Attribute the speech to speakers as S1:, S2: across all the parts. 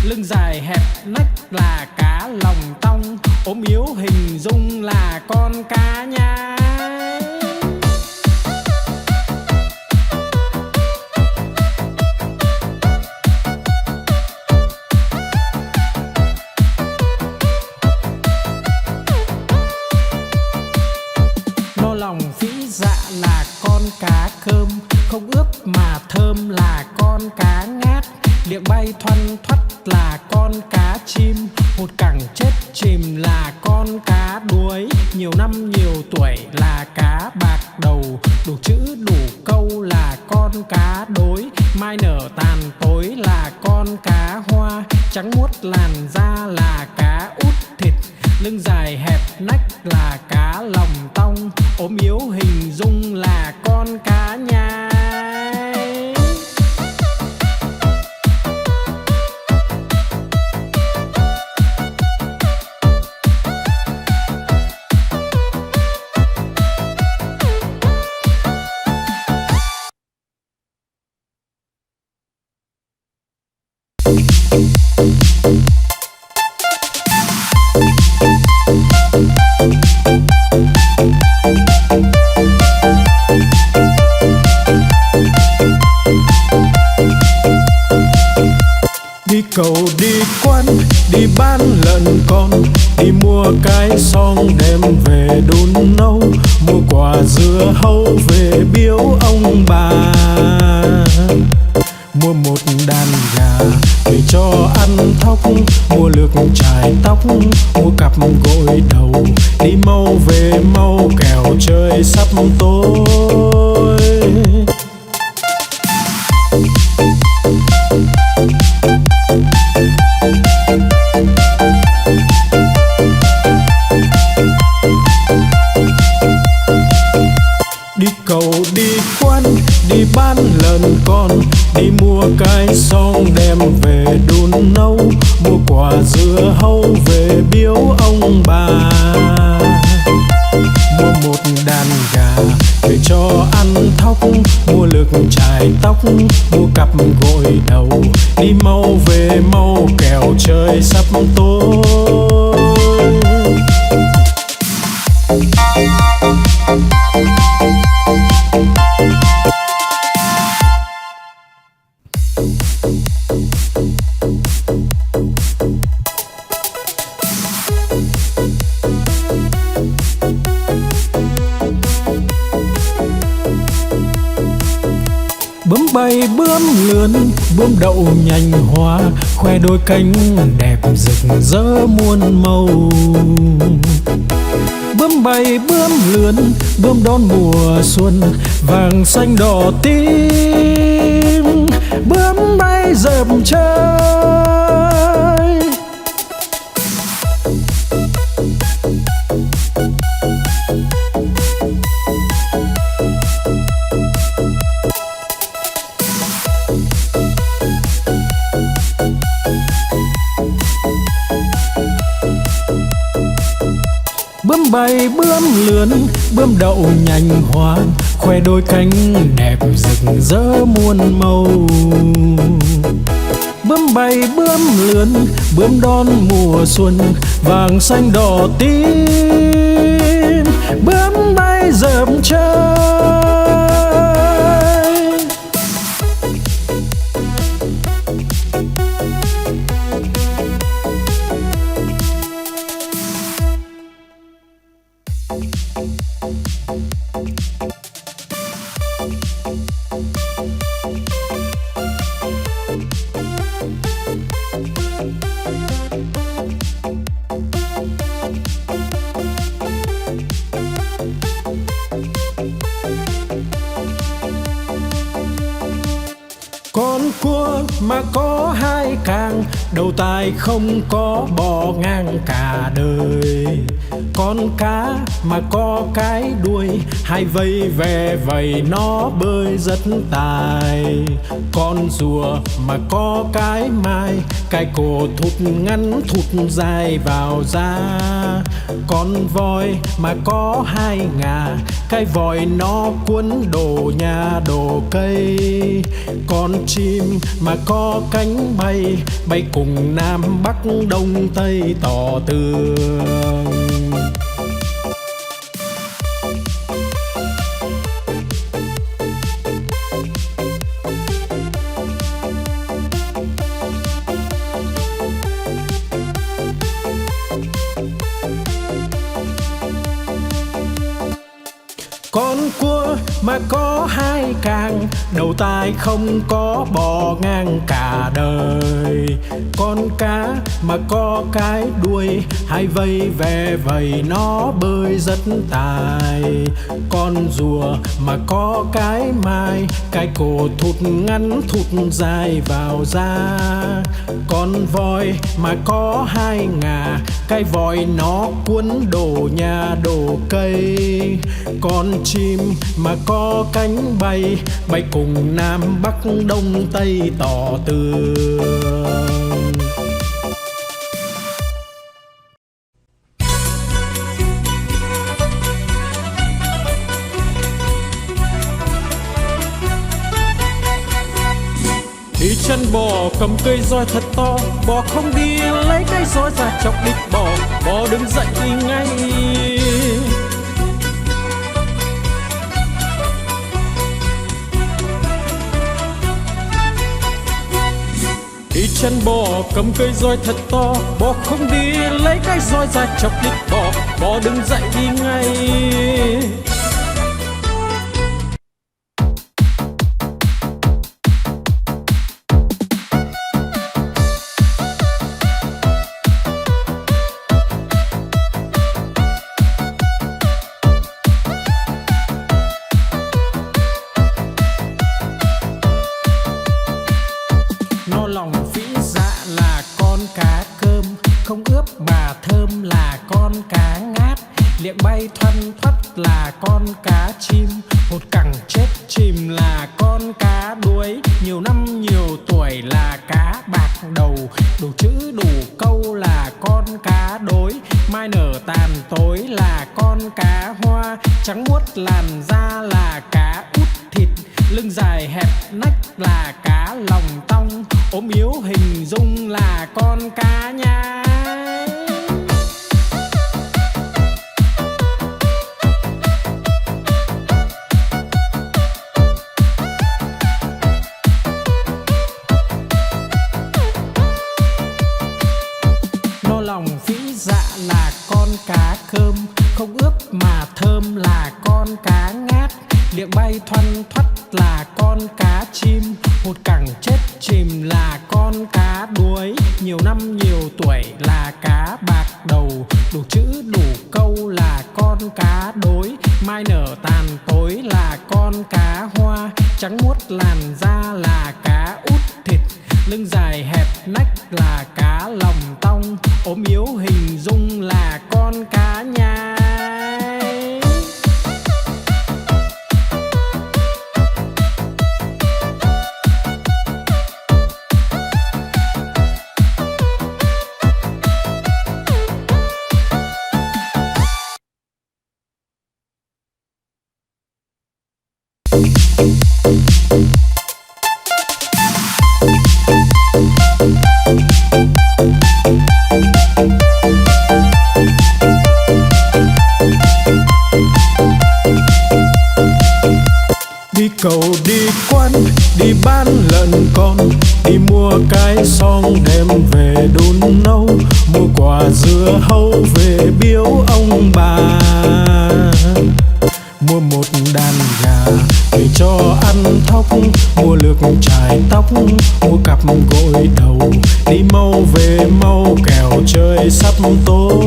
S1: lưng dài hẹp nách là cá lòng tong, ốm yếu hình dung là con cá nhái. No lòng phĩ dạ là con cá cơm, không ướp mà thơm là con cá ngát. Miệng bay thoăn thoắt là con cá chim, hụt cẳng chết chìm là con cá đuối. Nhiều năm nhiều tuổi là cá bạc đầu, đủ chữ đủ câu là con cá đối. Mai nở tàn tối là con cá hoa, trắng muốt làn da là cá út thịt. Lưng dài hẹp nách là cá lòng tong, ốm yếu hình dung là con cá nhái.
S2: Đi cầu đi quán, đi bán lợn con, đi mua cái xong đem về đun nấu, mua quả dưa hấu về biếu ông bà, mua một đàn gà về cho ăn thóc, mua lược chải tóc, mua cặp gội đầu, đi mau về mau kẻo trời sắp tối. Đi cầu đi quán, đi bán lợn con, đi mua cái xong đem về đun nấu, mua quả dưa hấu về biếu ông bà, mua một đàn gà về cho ăn thóc, mua lược chải tóc, mua cặp gội đầu, đi mau về mau kẻo trời sắp tối. Bướm bay bướm lượn, bướm đậu nhành hoa, khoe đôi cánh đẹp rực rỡ muôn màu. Bướm bay bướm lượn, bướm đón mùa xuân, vàng xanh đỏ tím, bướm bay dợp trời. Bướm bay bướm lượn, bướm đậu nhành hoa, khoe đôi cánh đẹp rực rỡ muôn màu. Bướm bay bướm lượn, bướm đón mùa xuân, vàng xanh đỏ tím, bướm bay dợp trời. Con cua mà có hai càng, đầu tai không có bò ngang cả đời. Con cá mà có cái đuôi, hai vây ve vầy nó bơi rất tài. Con rùa mà có cái mai, cái cổ thụt ngắn thụt dài vào da. Con voi mà có hai ngà, cái vòi nó cuốn đồ nhà đồ cây. Con chim mà có cánh bay, bay cùng Nam Bắc Đông Tây tỏ tường. Con cua mà có hai càng, đầu tai không có bò ngang cả đời. Con cá mà có cái đuôi, hai vây ve vầy nó bơi rất tài. Con rùa mà có cái mai, cái cổ thụt ngắn thụt dài vào da. Con voi mà có hai ngà, cái vòi nó cuốn đồ nhà đồ cây. Con chim mà có cánh bay, bay cùng Nam Bắc Đông Tây tỏ tường. Đi chân bò cầm cây roi thật to, bò không đi lấy cái roi ra chọc đít bò, bò đứng dậy đi ngay. Đi chân bò cầm cây roi thật to, bò không đi lấy cái roi ra chọc đít bò, bò đứng dậy đi ngay.
S1: No lòng phĩ dạ là con cá cơm, không ướp mà thơm là con cá ngát. Liệng bay thoăn thoắt là con cá chim, hột cẳng chết chìm là con cá đuối. Nhiều năm nhiều tuổi là cá bạc đầu, đủ chữ đủ câu là con cá đối. Mai nở tàn tối là con cá hoa, trắng muốt làn da là cá út thịt. Lưng dài hẹp nách là cá lòng tong, ốm yếu hình dung là con cá nhái. No lòng phĩ dạ là con cá cơm, không ướp mà thơm là con cá ngát. Liệng bay thoăn thoắt là con cá chim, hột cẳng chết chìm là con cá đuối. Nhiều năm nhiều tuổi là cá bạc đầu, đủ chữ đủ câu là con cá đối. Mai nở tàn tối là con cá hoa, trắng muốt làn da là cá út thịt. Lưng dài hẹp nách là cá lòng tong, ốm yếu hình dung là con cá nhái.
S2: Đi cầu đi quán, đi bán lợn con, đi mua cái xong đem về đun nấu, mua quả dưa hấu về biếu ông bà. Mua một đàn gà về cho ăn thóc, mua lược chải tóc, mua cặp gội đầu, đi mau về mau kẻo trời sắp tối.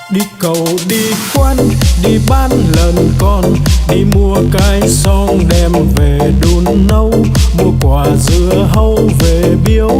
S2: Đi cầu đi quán, bán lợn con, đi mua cái xong đem về đun nấu, mua quả dưa hấu về biếu